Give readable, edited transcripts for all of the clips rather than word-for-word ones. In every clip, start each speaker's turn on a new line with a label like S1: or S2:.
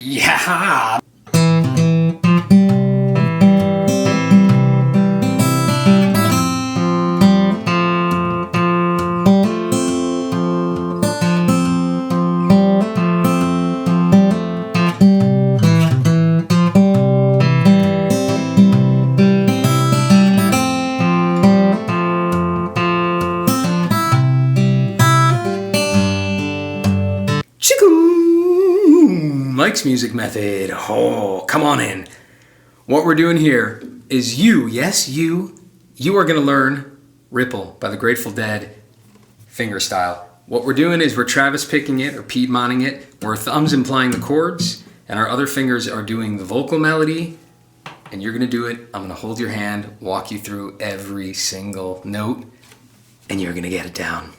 S1: Yeah! Mike's music method. Oh, come on in. What we're doing here is yes, you are going to learn Ripple by the Grateful Dead finger style. What we're doing is we're Travis picking it or Piedmonting it, where our thumb's implying the chords and our other fingers are doing the vocal melody, and you're going to do it. I'm going to hold your hand, walk you through every single note, and you're going to get it down.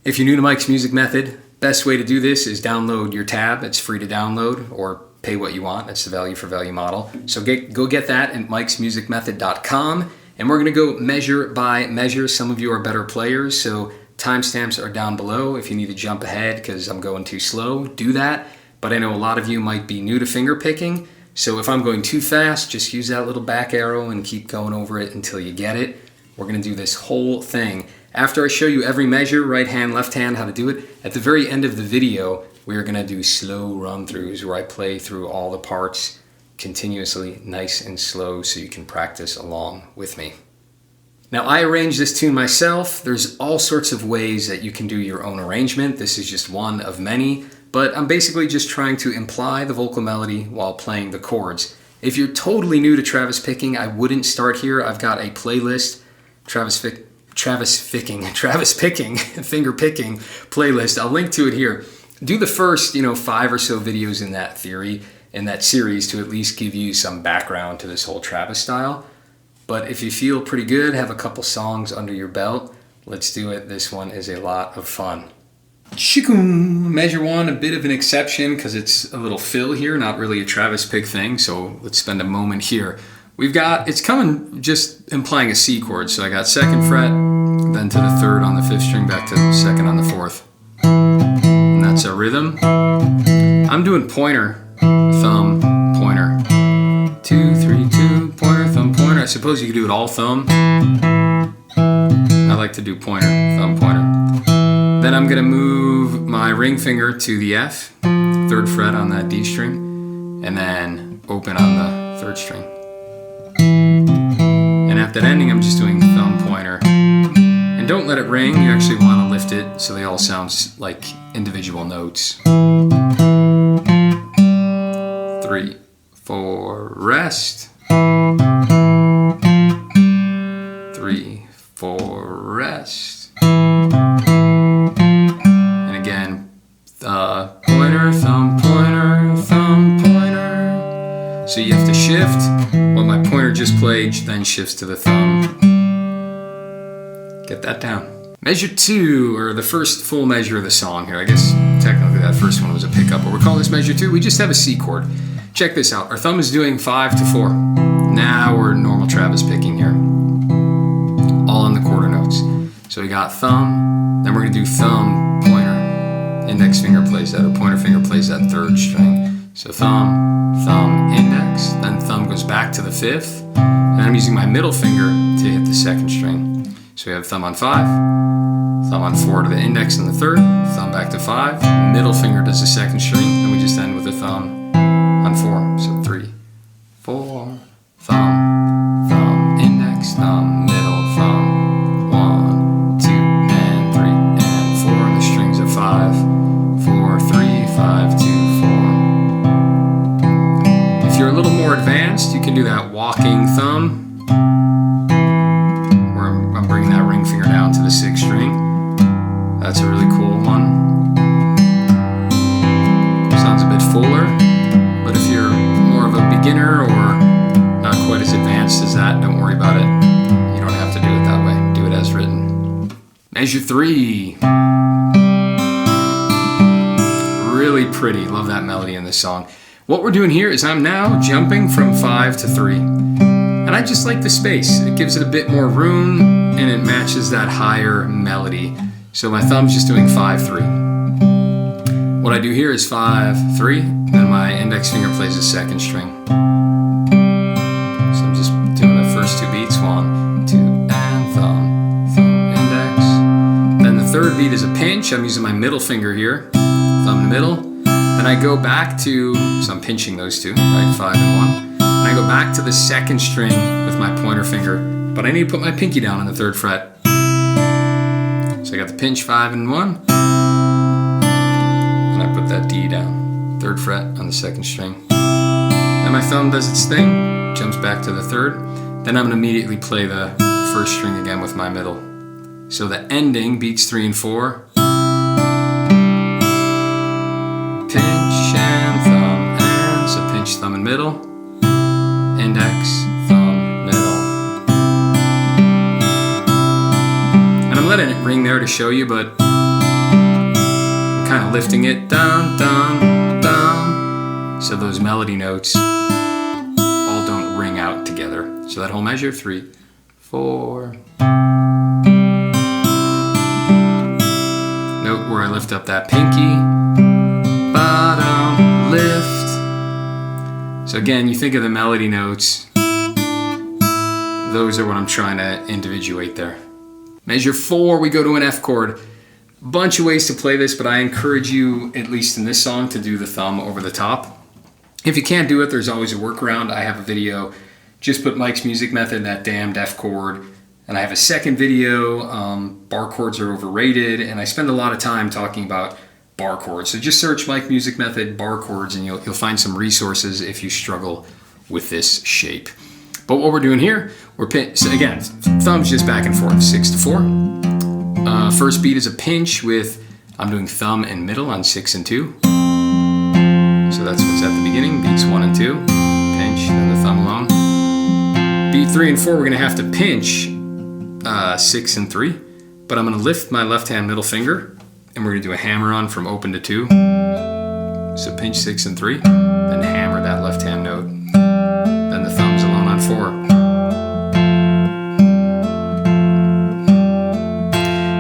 S1: If you're new to Mike's music method, best way to do this is download your tab. It's free to download, or pay what you want. It's the value for value model. So go get that at mikesmusicmethod.com, and we're going to go measure by measure. Some of you are better players, so timestamps are down below. If you need to jump ahead because I'm going too slow, do that. But I know a lot of you might be new to finger picking, so if I'm going too fast, just use that little back arrow and keep going over it until you get it. We're going to do this whole thing. After I show you every measure, right hand, left hand, how to do it, at the very end of the video, we are going to do slow run-throughs where I play through all the parts continuously, nice and slow, so you can practice along with me. Now, I arranged this tune myself. There's all sorts of ways that you can do your own arrangement. This is just one of many, but I'm basically just trying to imply the vocal melody while playing the chords. If you're totally new to Travis picking, I wouldn't start here. I've got a playlist, Travis Picking, finger picking playlist. I'll link to it here. Do the first, 5 or so videos in that series to at least give you some background to this whole Travis style. But if you feel pretty good, have a couple songs under your belt, let's do it. This one is a lot of fun. Measure 1, a bit of an exception because it's a little fill here, not really a Travis pick thing. So let's spend a moment here. It's coming just implying a C chord. So I got 2nd fret, then to the 3rd on the 5th string, back to the 2nd on the 4th. And that's our rhythm. I'm doing pointer, thumb, pointer. 2, 3, 2, pointer, thumb, pointer. I suppose you could do it all thumb. I like to do pointer, thumb, pointer. Then I'm gonna move my ring finger to the F, 3rd fret on that D string, and then open on the 3rd string. And at that ending, I'm just doing thumb, pointer. And don't let it ring. You actually want to lift it so they all sound like individual notes. 3, 4, rest. 3, 4, rest. And again, pointer, thumb, pointer, thumb, pointer. So you have to shift. What my pointer just played then shifts to the thumb. Get that down. Measure 2, or the first full measure of the song here. I guess technically that first one was a pickup, but we're calling this measure 2. We just have a C chord. Check this out. Our thumb is doing 5 to 4. Now we're normal Travis picking here. All on the quarter notes. So we got thumb, then we're going to do thumb, pointer. Index finger plays that, or pointer finger plays that 3rd string. So thumb, thumb, index, then thumb goes back to the 5th, and I'm using my middle finger to hit the 2nd string. So we have thumb on 5, thumb on 4 to the index and the 3rd, thumb back to 5, middle finger does the 2nd string, and we just end with a thumb on 4. So 3, 4, thumb, thumb, index, thumb, middle, thumb, 1, 2, and 3, and 4, and the strings are 5, 4, 3, 5, 2, 4. If you're a little more advanced, you can do that walking thumb, where I'm bringing that ring finger down to the 6th string. That's a really cool one. Sounds a bit fuller, but if you're more of a beginner or not quite as advanced as that, don't worry about it. You don't have to do it that way. Do it as written. Measure 3. Really pretty. Love that melody in this song. What we're doing here is I'm now jumping from 5 to 3. And I just like the space. It gives it a bit more room and it matches that higher melody. So my thumb's just doing 5, 3. What What I do here is 5, 3, and my index finger plays the second string. So I'm just doing the first 2 beats, 1, 2, and thumb, thumb, index. Then the third beat is a pinch. I'm using my middle finger here, thumb in the middle. Then I go back to, so I'm pinching those two, right, 5 and 1. And I go back to the second string with my pointer finger, but I need to put my pinky down on the 3rd fret. So I got the pinch 5 and 1. And I put that D down, 3rd fret on the 2nd string. Then my thumb does its thing, jumps back to the 3rd. Then I'm gonna immediately play the 1st string again with my middle. So the ending, beats 3 and 4. Pinch and thumb, and so pinch, thumb, and middle. Index, thumb, middle. And I'm letting it ring there to show you, but I'm kind of lifting it down, down, down. So those melody notes all don't ring out together. So that whole measure, 3, 4. Note where I lift up that pinky. Bottom, lift. So again, you think of the melody notes. Those are what I'm trying to individuate there. Measure 4, we go to an F chord. Bunch of ways to play this, but I encourage you, at least in this song, to do the thumb over the top. If you can't do it, there's always a workaround. I have a video, just put Mike's Music Method, that damned F chord. And I have a second video, bar chords are overrated, and I spend a lot of time talking about bar chords. So just search Mike Music Method bar chords and you'll find some resources if you struggle with this shape. But what we're doing here, so again, thumbs just back and forth, 6 to 4. First beat is a pinch with, I'm doing thumb and middle on 6 and 2. So that's what's at the beginning, beats 1 and 2. Pinch, then the thumb alone. Beat 3 and 4, we're gonna have to pinch 6 and 3, but I'm gonna lift my left hand middle finger and we're gonna do a hammer on from open to 2. So pinch 6 and 3, then hammer that left hand note. Then the thumbs alone on 4.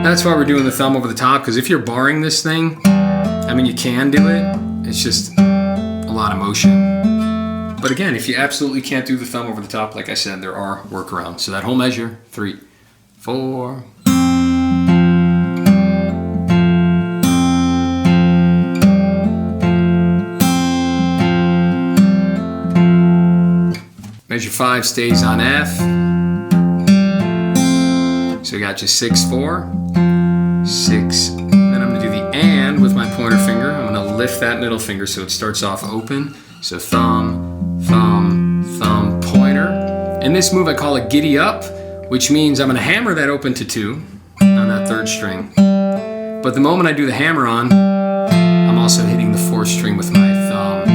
S1: That's why we're doing the thumb over the top, because if you're barring this thing, I mean, you can do it, it's just a lot of motion. But again, if you absolutely can't do the thumb over the top, like I said, there are workarounds. So that whole measure, 3, 4. Measure 5 stays on F. So we got just 6, 4, 6. Then I'm gonna do the and with my pointer finger. I'm gonna lift that middle finger so it starts off open. So thumb, thumb, thumb, pointer. In this move I call it giddy up, which means I'm gonna hammer that open to 2 on that 3rd string. But the moment I do the hammer on, I'm also hitting the 4th string with my thumb.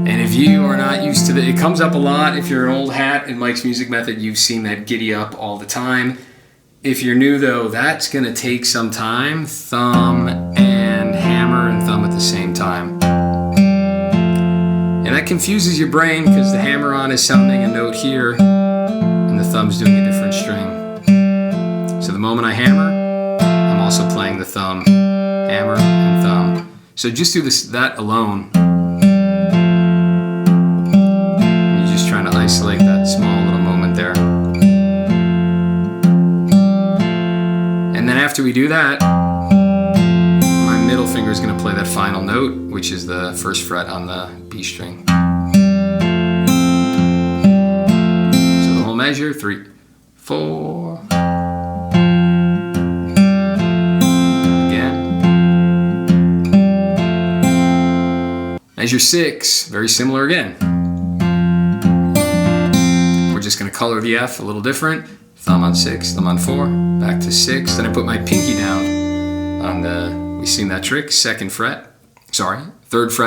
S1: And if you are not used to it comes up a lot. If you're an old hat in Mike's Music Method, you've seen that giddy up all the time. If you're new though, that's gonna take some time. Thumb and hammer and thumb at the same time. And that confuses your brain because the hammer on is sounding a note here and the thumb's doing a different string. So the moment I hammer, I'm also playing the thumb, hammer and thumb. So just do that alone. And you're just trying to isolate that small little moment there. And then after we do that, my middle finger is going to play that final note, which is the 1st fret on the B string. So the whole measure, 3, 4. Again. Measure 6, very similar again. We're just going to color the F a little different. Thumb on 6, thumb on 4, back to 6. Then I put my pinky down on the, we've seen that trick, 3rd fret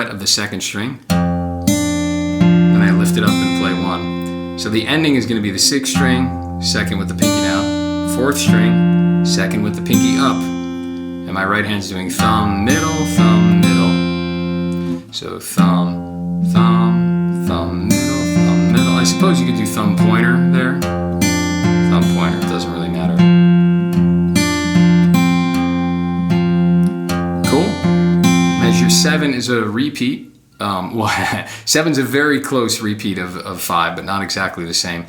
S1: of the 2nd string. Then I lift it up and play 1. So the ending is going to be the 6th string, 2nd with the pinky down, 4th string, 2nd with the pinky up. And my right hand's doing thumb, middle, thumb, middle. So thumb, thumb, thumb, middle, thumb, middle. I suppose you could do thumb pointer there. Thumb pointer, it doesn't really matter. Cool. Measure is a repeat. Well, 7's a very close repeat of 5, but not exactly the same.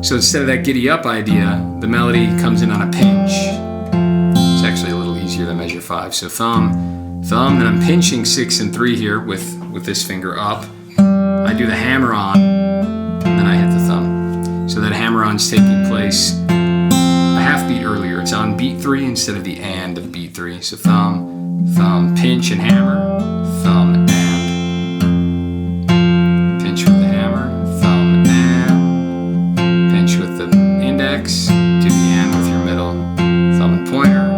S1: So instead of that giddy up idea, the melody comes in on a pinch. It's actually a little easier to measure 5. So thumb, then I'm pinching 6 and 3 here with this finger up. I do the hammer on, and then I hit the thumb. So that hammer on's taking place a half beat earlier. It's on beat 3 instead of the and of beat 3. So thumb, thumb, pinch and hammer, thumb, and. Pinch with the hammer, thumb, and. Pinch with the index, do the and with your middle, thumb and pointer,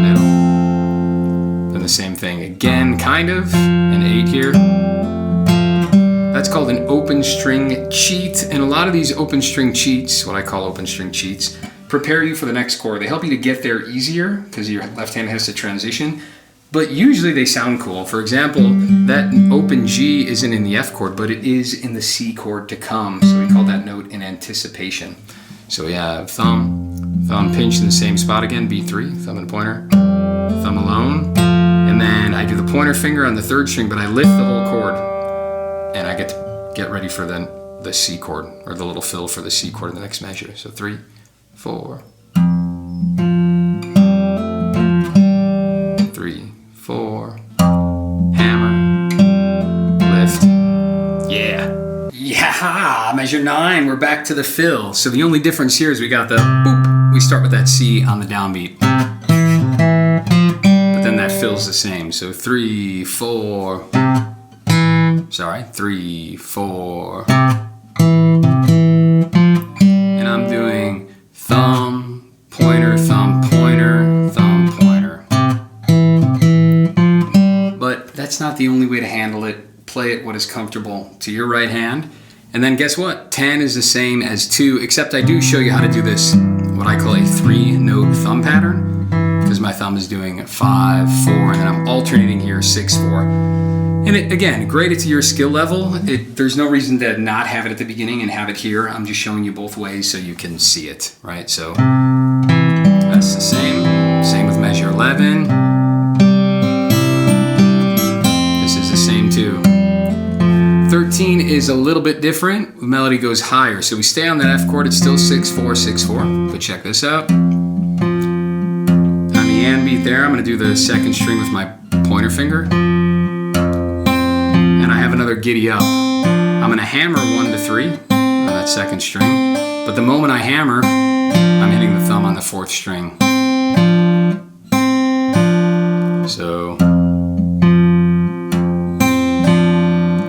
S1: middle. Then the same thing again, kind of, an 8 here. That's called an open string cheat, and a lot of these open string cheats, what I call open string cheats, prepare you for the next chord. They help you to get there easier because your left hand has to transition, but usually they sound cool. For example, that open G isn't in the F chord, but it is in the C chord to come, so we call that note in anticipation. So yeah, thumb, pinch in the same spot again, B3, thumb and pointer, thumb alone, and then I do the pointer finger on the 3rd string, but I lift the whole chord, and I get to get ready for the C chord, or the little fill for the C chord in the next measure. So 3, 4, 3, 4, hammer, lift, yeah, measure 9, we're back to the fill. So the only difference here is we got the boop, we start with that C on the downbeat, but then that fill's the same. So 3, 4, 3, 4, and I'm doing thumb, pointer, thumb, pointer, thumb, pointer. But that's not the only way to handle it. Play it what is comfortable to your right hand. And then guess what? 10 is the same as 2, except I do show you how to do this, what I call a 3-note thumb pattern, because my thumb is doing 5, 4, and then I'm alternating here 6, 4. And again, grade it to your skill level. There's no reason to not have it at the beginning and have it here. I'm just showing you both ways so you can see it, right? So that's the same. Same with measure 11. This is the same too. 13 is a little bit different. The melody goes higher. So we stay on that F chord. It's still 6, 4, 6, 4. But check this out. On the and beat there, I'm going to do the 2nd string with my pointer finger. And I have another giddy up. I'm going to hammer 1 to 3 on that 2nd string, but the moment I hammer, I'm hitting the thumb on the 4th string. So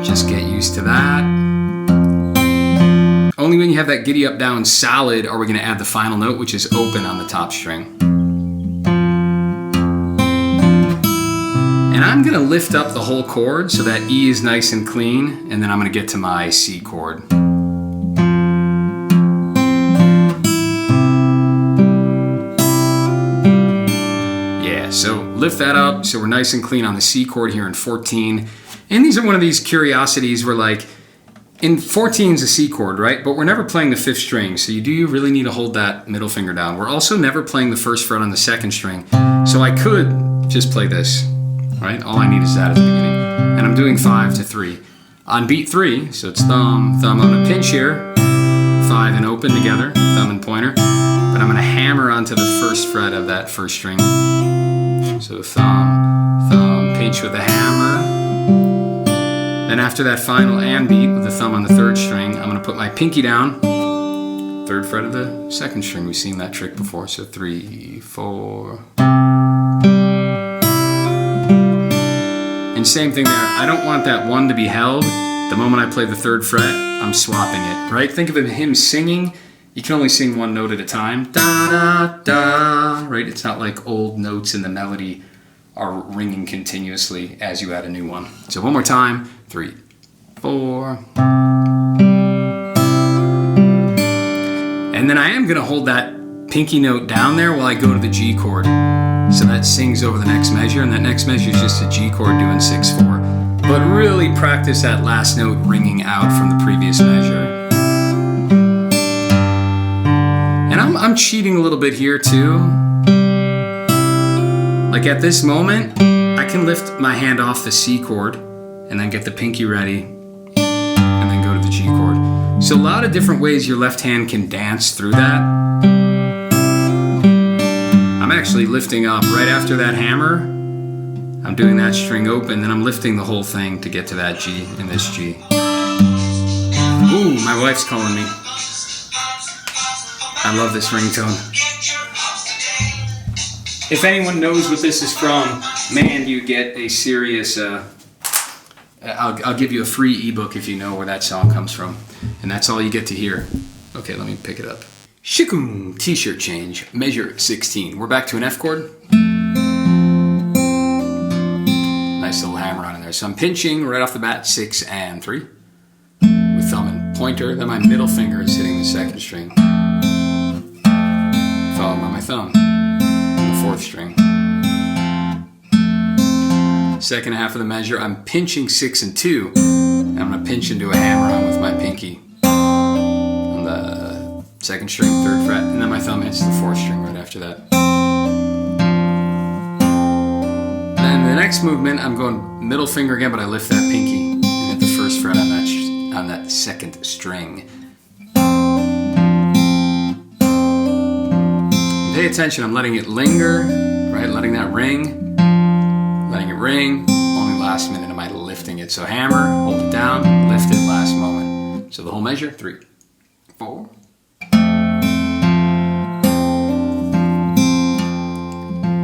S1: just get used to that. Only when you have that giddy up down solid are we going to add the final note, which is open on the top string. And I'm going to lift up the whole chord so that E is nice and clean, and then I'm going to get to my C chord. Yeah, so lift that up so we're nice and clean on the C chord here in 14. And these are one of these curiosities where, like, in 14 is a C chord, right? But we're never playing the 5th string, so you do really need to hold that middle finger down. We're also never playing the 1st fret on the 2nd string, so I could just play this. Right? All I need is that at the beginning. And I'm doing 5 to 3. On beat 3, so it's thumb, thumb, I'm going to pinch here, 5 and open together, thumb and pointer, but I'm going to hammer onto the 1st fret of that 1st string. So thumb, thumb, pinch with the hammer. Then after that final and beat with the thumb on the 3rd string, I'm going to put my pinky down, 3rd fret of the 2nd string. We've seen that trick before, so 3, 4... And same thing there, I don't want that 1 to be held. The moment I play the 3rd fret, I'm swapping it, right? Think of him singing. You can only sing 1 note at a time. Da, da, da, right? It's not like old notes in the melody are ringing continuously as you add a new one. So one more time, 3, 4. And then I am gonna hold that pinky note down there while I go to the G chord. So that sings over the next measure, and that next measure is just a G chord doing 6, 4. But really practice that last note ringing out from the previous measure. And I'm cheating a little bit here too. Like at this moment, I can lift my hand off the C chord and then get the pinky ready and then go to the G chord. So a lot of different ways your left hand can dance through that. I'm actually lifting up right after that hammer. I'm doing that string open, then I'm lifting the whole thing to get to that G in this G. Ooh, my wife's calling me. I love this ringtone. If anyone knows what this is from, man, you get a serious, I'll give you a free ebook if you know where that song comes from. And that's all you get to hear. Okay, let me pick it up. Shikum, t-shirt change, measure 16. We're back to an F chord. Nice little hammer on in there. So I'm pinching right off the bat, 6 and 3. With thumb and pointer, then my middle finger is hitting the second string. Followed by my thumb. Fourth string. Second half of the measure, I'm pinching 6 and 2, and I'm going to pinch into a hammer on with my pinky on the second string, 3rd fret, and then my thumb hits the 4th string right after that. Then the next movement, I'm going middle finger again, but I lift that pinky and hit the 1st fret on that 2nd string. Pay attention, I'm letting it linger, right? Letting that ring, letting it ring. Only last minute am I lifting it. So hammer, hold it down, lift it last moment. So the whole measure, 3, 4.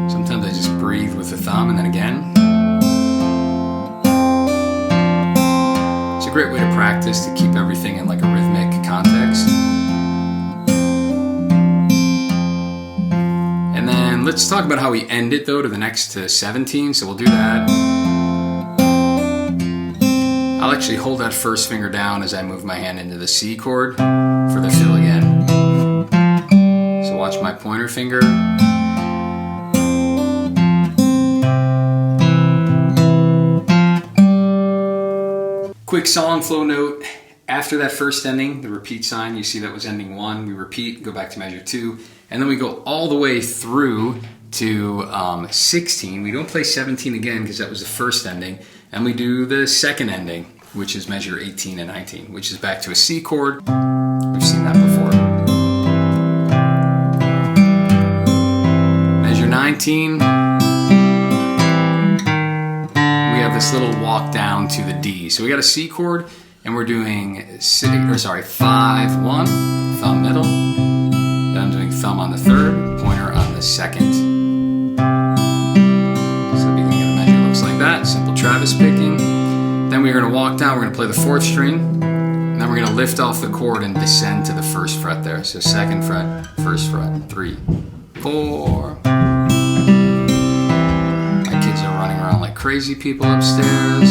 S1: Sometimes I just breathe with the thumb and then again. It's a great way to practice to keep everything in like a rhythmic context. Let's talk about how we end it though to the next to 17, so we'll do that. I'll actually hold that first finger down as I move my hand into the C chord for the fill again. So watch my pointer finger. Quick song flow note. After that first ending, the repeat sign, you see that was ending 1, we repeat, go back to measure 2, and then we go all the way through to 16. We don't play 17 again because that was the first ending, and we do the second ending, which is measure 18 and 19, which is back to a C chord. We've seen that before. Measure 19. We have this little walk down to the D. So we got a C chord, and we're doing 5, 1, thumb middle. Then I'm doing thumb on the 3rd, pointer on the 2nd. So the beginning of the measure looks like that. Simple Travis picking. Then we're going to walk down. We're going to play the 4th string. And then we're going to lift off the chord and descend to the 1st fret there. So 2nd fret, 1st fret, 3, 4. My kids are running around like crazy people upstairs.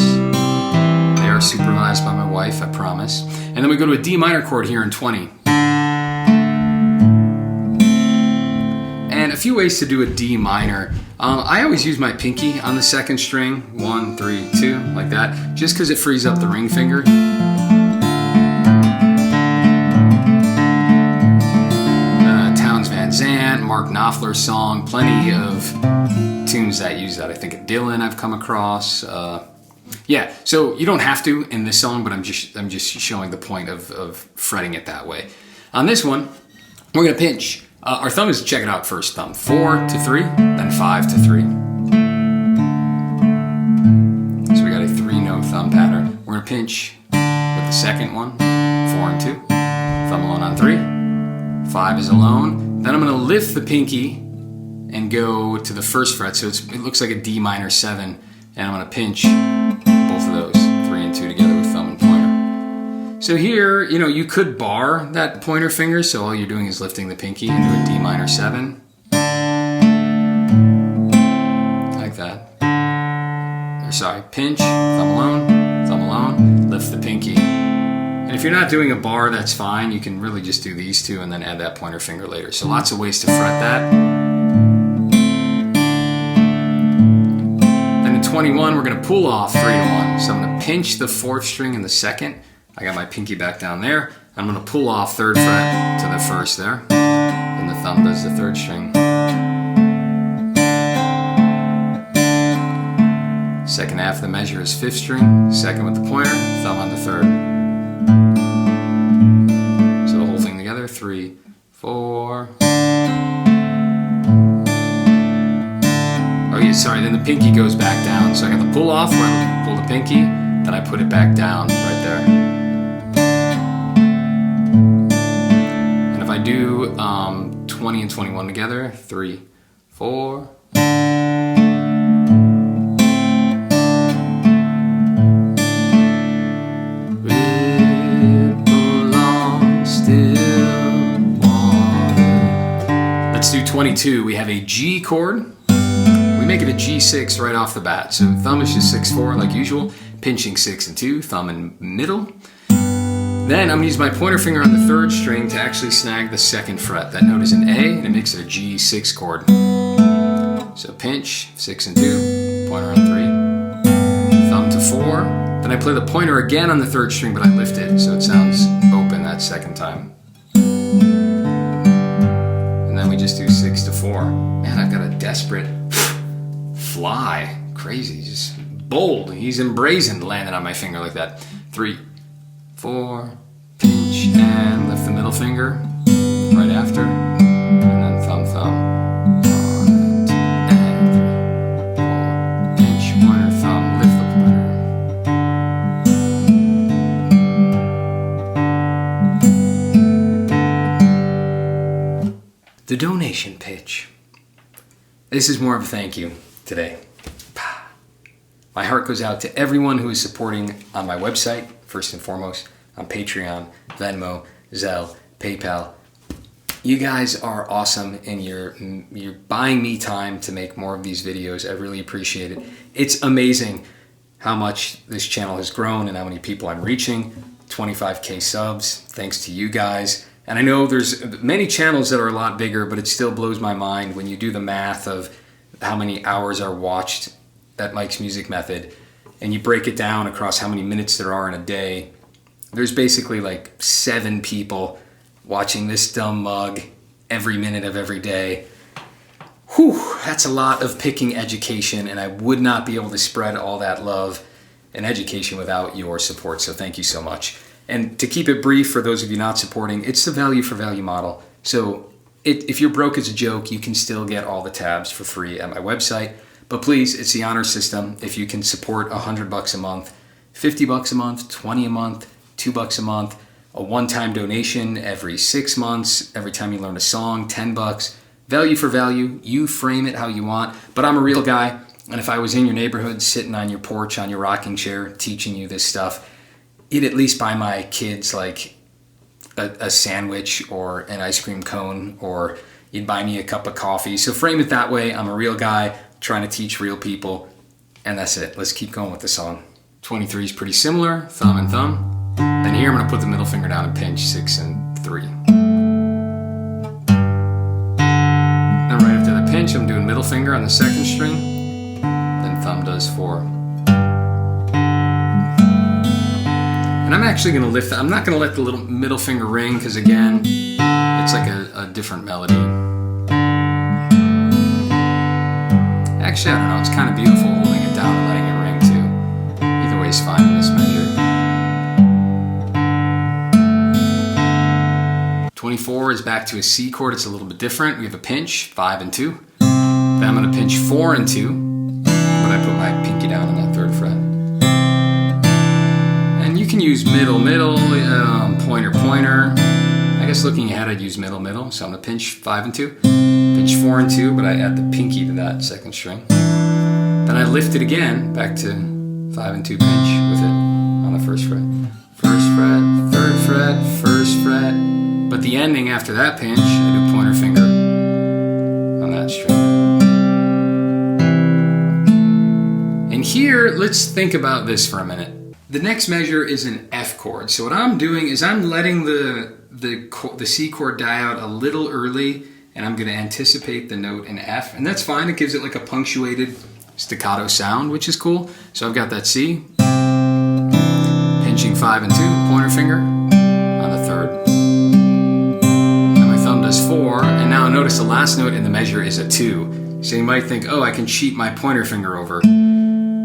S1: They are supervised by my wife, I promise. And then we go to a D minor chord here in 20. And a few ways to do a D minor. I always use my pinky on the 2nd string. 1, 3, 2, like that. Just because it frees up the ring finger. Townes Van Zandt, Mark Knopfler song. Plenty of tunes that use that. I think of Dylan I've come across. Yeah, so you don't have to in this song, but I'm just showing the point of fretting it that way. On this one, we're going to pinch. Our thumb is, check it out first, thumb 4 to 3, then 5 to 3. So we got a 3-note thumb pattern. We're going to pinch with the second one, 4 and 2, thumb alone on 3, 5 is alone. Then I'm going to lift the pinky and go to the 1st fret, so it looks like a D minor 7, and I'm going to pinch both of those, 3 and 2 together with thumb and pointer. So here, you could bar that pointer finger, so all you're doing is lifting the pinky into a D minor 7. Like that. Or sorry, pinch, thumb alone, lift the pinky. And if you're not doing a bar, that's fine. You can really just do these two and then add that pointer finger later. So lots of ways to fret that. 21, we're going to pull off 3 to 1. So I'm going to pinch the 4th string in the 2nd. I got my pinky back down there. I'm going to pull off 3rd fret to the 1st there. Then the thumb does the 3rd string. Second half of the measure is 5th string, second with the pointer, thumb on the 3rd. So the whole thing together, 3, 4. Oh yeah, sorry, then the pinky goes back down. So I got the pull off where I pull the pinky, then I put it back down right there. And if I do 20 and 21 together, 3, 4. Let's do 22. We have a G chord. We make it a G6 right off the bat. So thumb is just 6-4 like usual, pinching 6 and 2, thumb in middle. Then I'm gonna use my pointer finger on the 3rd string to actually snag the 2nd fret. That note is an A and it makes it a G6 chord. So pinch, 6 and 2, pointer on 3, thumb to 4. Then I play the pointer again on the 3rd string, but I lift it so it sounds open that 2nd time. And then we just do 6 to 4. Man, I've got a desperate fly. Crazy, just bold. He's embrazened landing on my finger like that. 3, 4, pinch and lift the middle finger right after. And then thumb, thumb. 1, 2, and 3, 4. Pinch, pointer, thumb, lift the pointer. The donation pitch. This is more of a thank you today. My heart goes out to everyone who is supporting on my website, first and foremost, on Patreon, Venmo, Zelle, PayPal. You guys are awesome and you're buying me time to make more of these videos. I really appreciate it. It's amazing how much this channel has grown and how many people I'm reaching. 25K subs, thanks to you guys. And I know there's many channels that are a lot bigger, but it still blows my mind when you do the math of how many hours are watched at Mike's Music Method, and you break it down across how many minutes there are in a day. There's basically like 7 people watching this dumb mug every minute of every day. Whew, that's a lot of picking education, and I would not be able to spread all that love and education without your support, so thank you so much. And to keep it brief, for those of you not supporting, it's the value for value model. So if you're broke as a joke, you can still get all the tabs for free at my website. But please, it's the honor system. If you can support $100 a month, $50 a month, $20 a month, $2 a month, a one-time donation every 6 months, every time you learn a song, $10. Value for value, you frame it how you want. But I'm a real guy, and if I was in your neighborhood, sitting on your porch, on your rocking chair, teaching you this stuff, you'd at least buy my kids like a sandwich or an ice cream cone, or you'd buy me a cup of coffee. So frame it that way. I'm a real guy trying to teach real people, and that's it. Let's keep going with the song. 23 is pretty similar, thumb and thumb. Then here I'm gonna put the middle finger down and pinch 6 and 3. Then right after the pinch, I'm doing middle finger on the 2nd string, then thumb does 4. And I'm actually gonna lift, I'm not gonna let the little middle finger ring, because again, it's like a different melody. Actually, I don't know, it's kind of beautiful holding it down and letting it ring too. Either way is fine in this measure. 24 is back to a C chord, it's a little bit different. We have a pinch, 5 and 2. Then I'm gonna pinch 4 and 2, but I put my pinky down on that 3rd fret. And you can use middle, pointer, pointer. I guess looking ahead, I'd use middle, so I'm gonna pinch 5 and 2, pinch 4 and 2, but I add the pinky to that 2nd string. Then I lift it again, back to 5 and 2 pinch with it on the 1st fret. 1st fret, 3rd fret, 1st fret. But the ending after that pinch, I do pointer finger on that string. And here, let's think about this for a minute. The next measure is an F chord. So what I'm doing is I'm letting the C chord die out a little early, and I'm going to anticipate the note in F. And that's fine. It gives it like a punctuated staccato sound, which is cool. So I've got that C, pinching 5 and 2, pointer finger on the 3rd. And my thumb does 4. And now notice the last note in the measure is a 2. So you might think, oh, I can cheat my pointer finger over.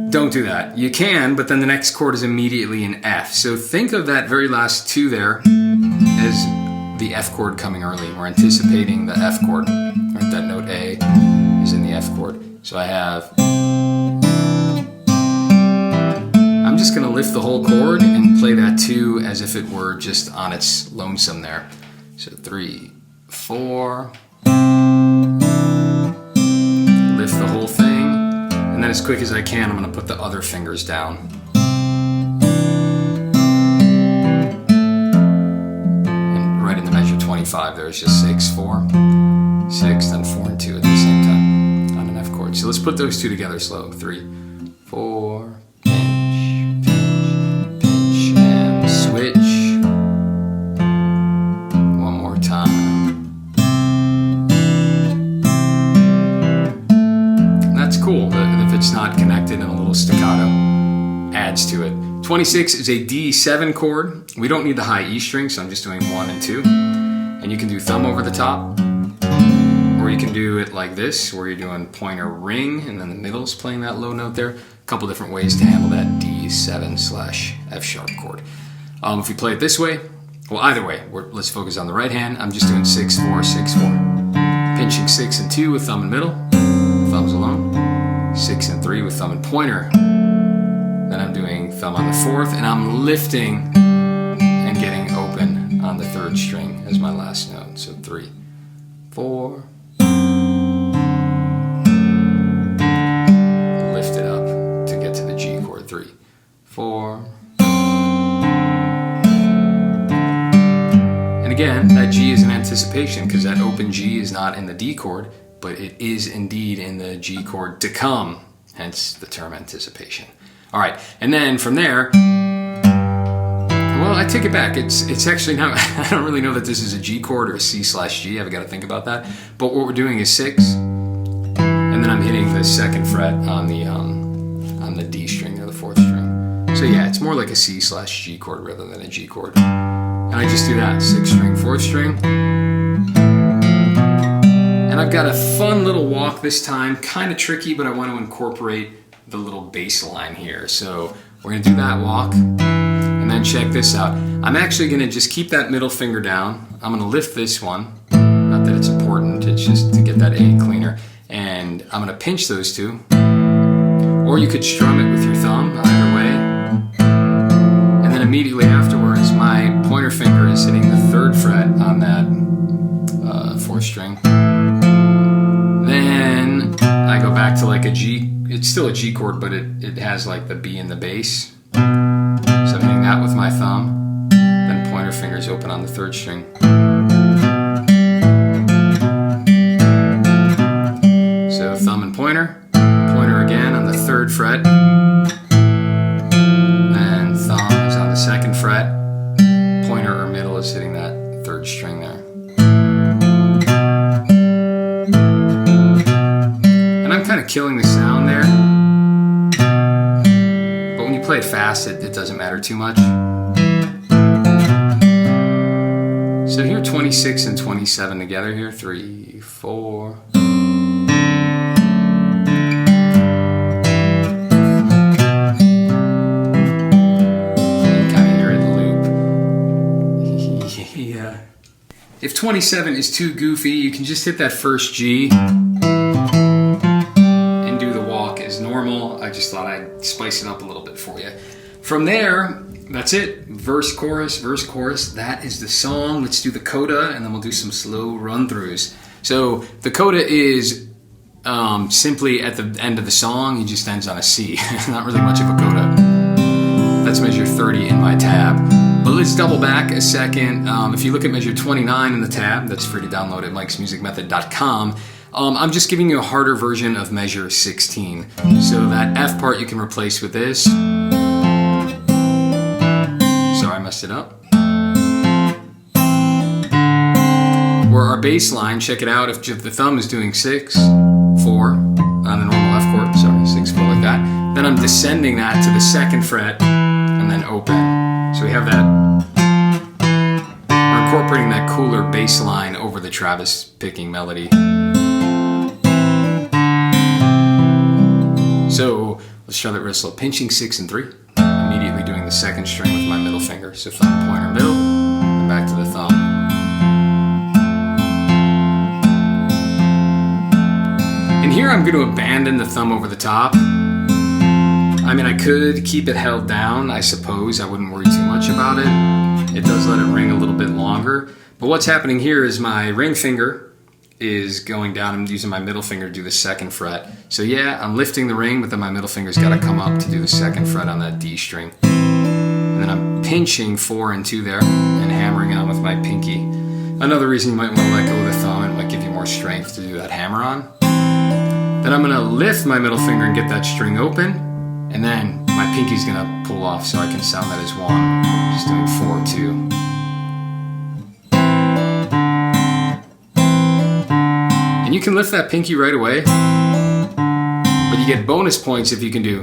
S1: Don't do that. You can, but then the next chord is immediately an F. So think of that very last 2 there as the F chord coming early. We're anticipating the F chord. Right, that note A is in the F chord. So I have... I'm just gonna lift the whole chord and play that 2 as if it were just on its lonesome there. So 3, 4, lift the whole thing, and then as quick as I can, I'm gonna put the other fingers down. And right in the measure 25, there's just 6, 4, 6, then 4 and 2 at the same time on an F chord. So let's put those 2 together slow. 3, 4, pinch, pinch, pinch, and switch. One more time. That's cool, if it's not connected and a little staccato adds to it. 26 is a D7 chord. We don't need the high E string, so I'm just doing 1 and 2. And you can do thumb over the top, or you can do it like this, where you're doing pointer ring, and then the middle is playing that low note there. A couple different ways to handle that D7/F sharp chord. If you play it this way, well, either way, let's focus on the right hand. I'm just doing 6, 4, 6, 4. Pinching 6 and 2 with thumb and middle, thumbs alone. 6 and 3 with thumb and pointer. Then I'm doing thumb on the 4th, and I'm lifting and getting open on the 3rd string as my last note. So 3, 4. Lift it up to get to the G chord. 3, 4. And again, that G is an anticipation because that open G is not in the D chord, but it is indeed in the G chord to come, hence the term anticipation. All right, and then from there, well, I take it back. It's actually not, I don't really know that this is a G chord or a C/G. I've got to think about that. But what we're doing is 6, and then I'm hitting the 2nd fret on the D string or the 4th string. So yeah, it's more like a C/G chord rather than a G chord. And I just do that, 6th string, 4th string. And I've got a fun little walk this time, kind of tricky, but I want to incorporate the little bass line here. So we're going to do that walk, and then check this out. I'm actually going to just keep that middle finger down. I'm going to lift this one, not that it's important, it's just to get that A cleaner, and I'm going to pinch those 2, or you could strum it with your thumb, either way. And then immediately afterwards, my pointer finger is hitting the 3rd fret on that 4th string. Then I go back to like a G. It's still a G chord, but it has like the B in the bass. So I'm hitting that with my thumb. Then pointer fingers open on the 3rd string. So thumb and pointer. Pointer again on the 3rd fret. And thumb is on the 2nd fret. Pointer or middle is hitting that 3rd string there. Kind of killing the sound there, but when you play it fast, it doesn't matter too much. So here 26 and 27 together here, 3, 4. You kind of hear it loop. Yeah. If 27 is too goofy, you can just hit that 1st G. Normal. I just thought I'd spice it up a little bit for you. From there, that's it. Verse, chorus, that is the song. Let's do the coda, and then we'll do some slow run-throughs. So the coda is simply at the end of the song, it just ends on a C. Not really much of a coda. That's measure 30 in my tab. But let's double back a second. If you look at measure 29 in the tab, that's free to download at mikesmusicmethod.com. I'm just giving you a harder version of measure 16. So that F part you can replace with this. Sorry, I messed it up. Where our bass line, check it out, if the thumb is doing 6, 4 on the normal F chord, sorry, 6, 4 like that, then I'm descending that to the 2nd fret and then open. So we have that, we're incorporating that cooler bass line over the Travis picking melody. So Let's try that real slow. Pinching 6 and 3. Immediately doing the second string with my middle finger. So thumb, pointer, middle, and back to the thumb. And here I'm going to abandon the thumb over the top. I mean, I could keep it held down, I suppose. I wouldn't worry too much about it. It does let it ring a little bit longer. But what's happening here is my ring finger is going down. I'm using my middle finger to do the 2nd fret. So yeah, I'm lifting the ring, but then my middle finger's got to come up to do the 2nd fret on that D string. And then I'm pinching 4 and 2 there and hammering on with my pinky. Another reason you might want to let go of the thumb, it might give you more strength to do that hammer on. Then I'm going to lift my middle finger and get that string open, and then my pinky's going to pull off so I can sound that as 1. Just doing 4, 2. And you can lift that pinky right away, but you get bonus points if you can do,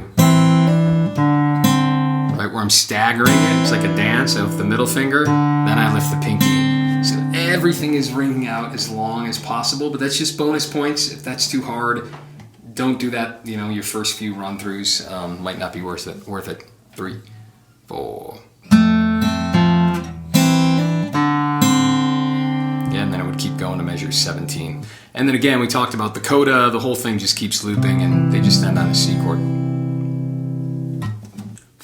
S1: right, where I'm staggering it. It's like a dance. I lift the middle finger, then I lift the pinky. So everything is ringing out as long as possible, but that's just bonus points. If that's too hard, don't do that. You know, your first few run-throughs might not be worth it. 3, 4. And then it would keep going to measure 17. And then again, we talked about the coda, the whole thing just keeps looping and they just end on a C chord.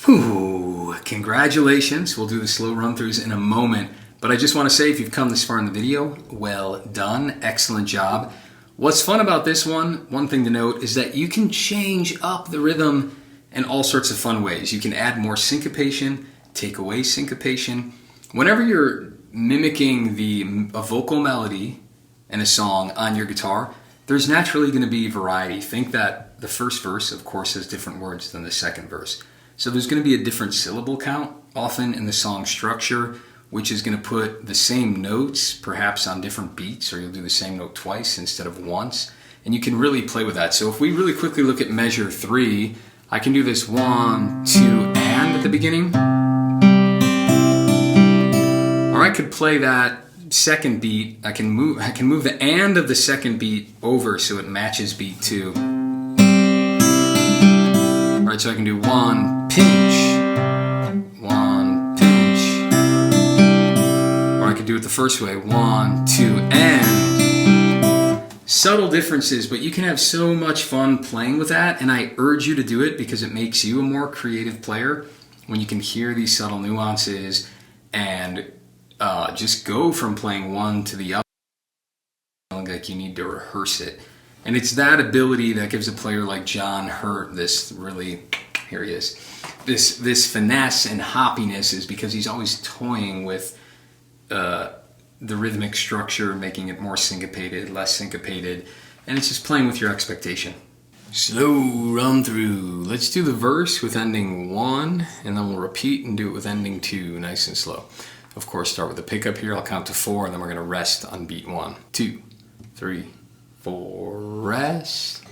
S1: Whew, congratulations. We'll do the slow run-throughs in a moment. But I just want to say, if you've come this far in the video, well done, excellent job. What's fun about this one thing to note, is that you can change up the rhythm in all sorts of fun ways. You can add more syncopation, take away syncopation. Whenever you're mimicking a vocal melody in a song on your guitar, there's naturally going to be variety. Think that the first verse, of course, has different words than the second verse. So there's going to be a different syllable count often in the song structure, which is going to put the same notes perhaps on different beats, or you'll do the same note twice instead of once. And you can really play with that. So if we really quickly look at measure 3, I can do this 1, 2, and at the beginning. Or I could play that second beat. I can move the and of the second beat over so it matches beat 2. Alright, so I can do 1, pinch, 1, pinch. Or I could do it the first way, 1, 2, and. Subtle differences, but you can have so much fun playing with that, and I urge you to do it because it makes you a more creative player when you can hear these subtle nuances and just go from playing one to the other, like you need to rehearse it. And it's that ability that gives a player like John Hurt this really, here he is, this finesse and hoppiness, is because he's always toying with the rhythmic structure, making it more syncopated, less syncopated, and it's just playing with your expectation. Slow run through. Let's do the verse with ending 1, and then we'll repeat and do it with ending 2, nice and slow. Of course, start with the pickup here. I'll count to 4, and then we're going to rest on beat 1. 2, 3, 4, rest.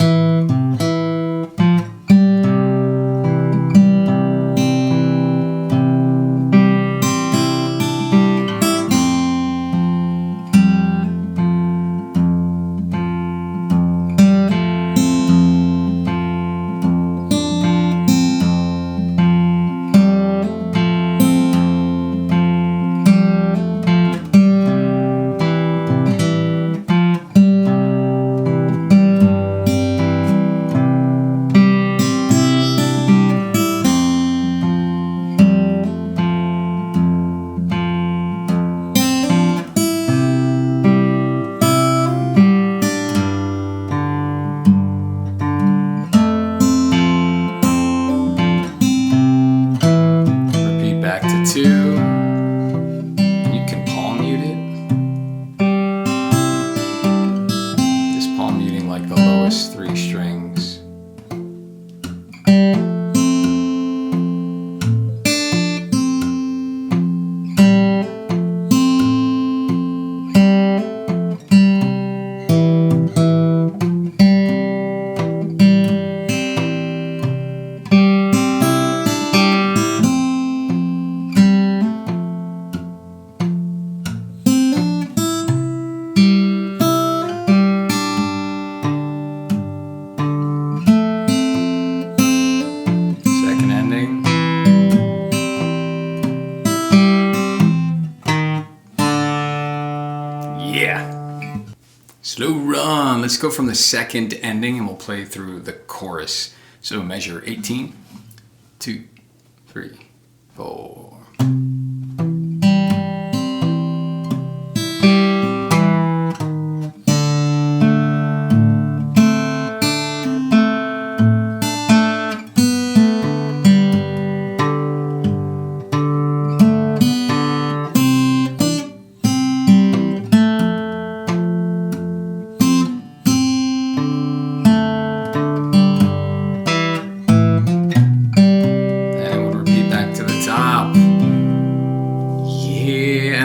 S1: Yeah. Slow run. Let's go from the second ending and we'll play through the chorus. So measure 18, 2, 3, 4.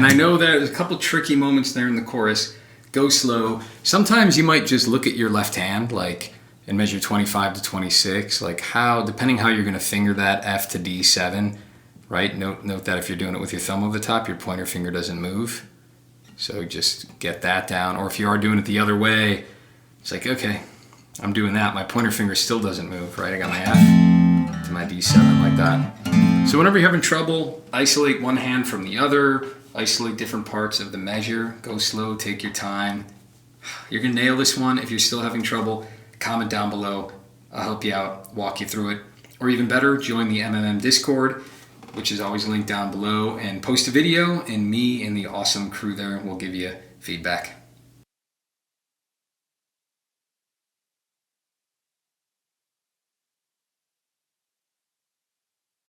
S1: I know there's a couple tricky moments there in the chorus. Go slow. Sometimes you might just look at your left hand, like in measure 25 to 26, like depending how you're going to finger that F to D7, right? Note that if you're doing it with your thumb over the top, your pointer finger doesn't move. So just get that down. Or if you are doing it the other way, it's like, okay, I'm doing that. My pointer finger still doesn't move, right? I got my F to my D7 like that. So whenever you're having trouble, isolate one hand from the other. Isolate different parts of the measure. Go slow, take your time. You're gonna nail this one. If you're still having trouble, comment down below. I'll help you out, walk you through it. Or even better, join the MMM Discord, which is always linked down below, and post a video, and me and the awesome crew there will give you feedback.